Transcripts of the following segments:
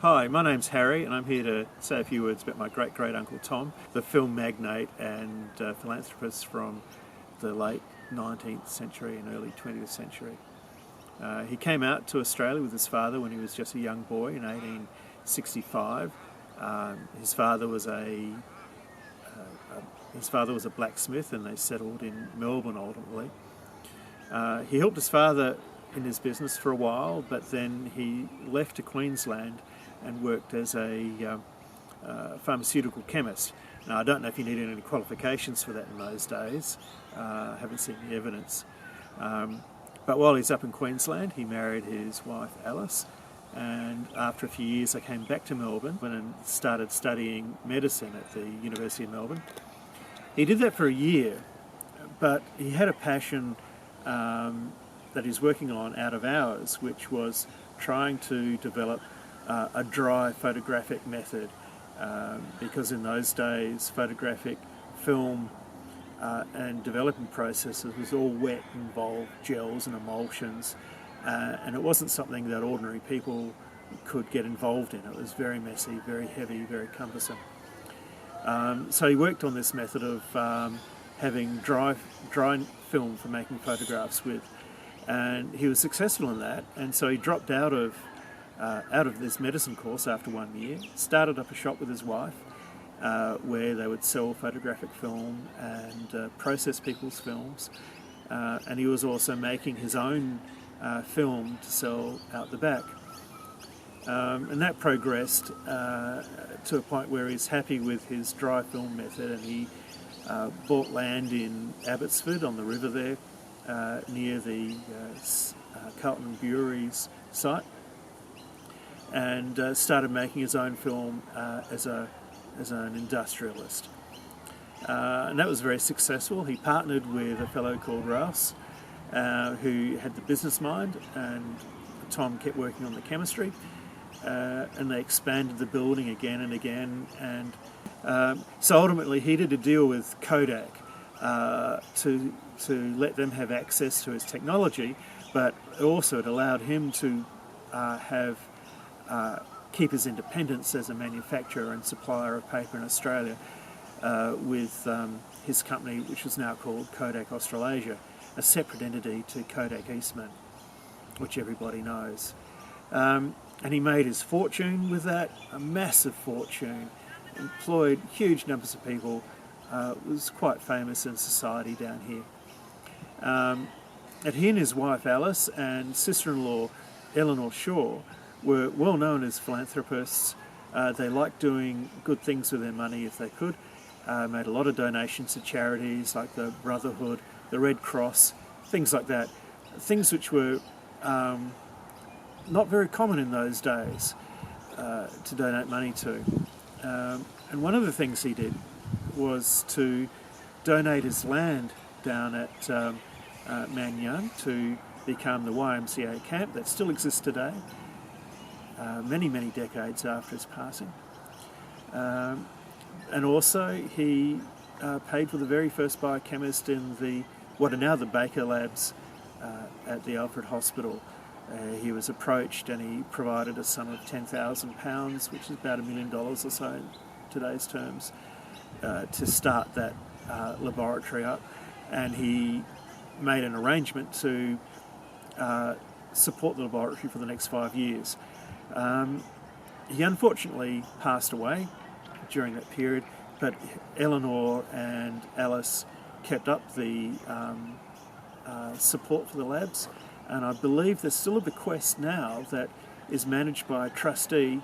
Hi, my name's Harry and I'm here to say a few words about my great-great-uncle Tom, the film magnate and philanthropist from the late 19th century and early 20th century. He came out to Australia with his father when he was just a young boy in 1865. His father was a blacksmith and they settled in Melbourne ultimately. He helped his father in his business for a while, but then he left to Queensland and worked as a pharmaceutical chemist. Now, I don't know if he needed any qualifications for that in those days. I haven't seen the evidence. But while he's up in Queensland, he married his wife Alice, and after a few years they came back to Melbourne and started studying medicine at the University of Melbourne. He did that for a year, but he had a passion that he's working on out of hours, which was trying to develop a dry photographic method, because in those days photographic film and development processes was all wet, involved gels and emulsions, and it wasn't something that ordinary people could get involved in. It was very messy, very heavy, very cumbersome. So he worked on this method of having dry film for making photographs with, and he was successful in that, and so he dropped out of this medicine course after 1 year, started up a shop with his wife where they would sell photographic film and process people's films, and he was also making his own film to sell out the back. And that progressed to a point where he's happy with his dry film method, and he bought land in Abbotsford on the river there near the Carlton Brewery's site, and started making his own film as an industrialist. And that was very successful. He partnered with a fellow called Rouse, who had the business mind, and Tom kept working on the chemistry, and they expanded the building again and again, and so ultimately he did a deal with Kodak to let them have access to his technology, but also it allowed him to keep his independence as a manufacturer and supplier of paper in Australia with his company, which is now called Kodak Australasia, a separate entity to Kodak Eastman, which everybody knows. And he made his fortune with that, a massive fortune, employed huge numbers of people, was quite famous in society down here. And he and his wife Alice and sister-in-law Eleanor Shaw were well known as philanthropists. They liked doing good things with their money if they could, made a lot of donations to charities like the Brotherhood, the Red Cross, things like that, things which were not very common in those days to donate money to. And one of the things he did was to donate his land down at Manyang to become the YMCA camp that still exists today, many decades after his passing. And also he paid for the very first biochemist in what are now the Baker Labs at the Alfred Hospital. He was approached and he provided a sum of £10,000, which is about $1 million or so in today's terms, to start that laboratory up, and he made an arrangement to support the laboratory for the next 5 years. He unfortunately passed away during that period, but Eleanor and Alice kept up the support for the labs, and I believe there's still a bequest now that is managed by a trustee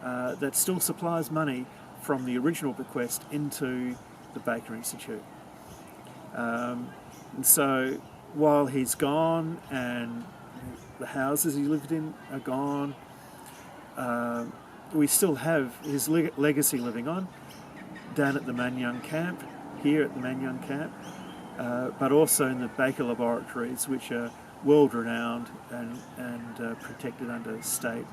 that still supplies money from the original bequest into the Baker Institute. And so while he's gone and the houses he lived in are gone, we still have his legacy living on down at the Manyang camp, here at the Manyang camp, but also in the Baker Laboratories, which are world-renowned and protected under a state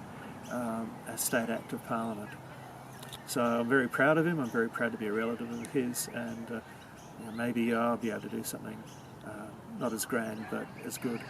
act of Parliament. So I'm very proud of him. I'm very proud to be a relative of his, and maybe I'll be able to do something not as grand but as good.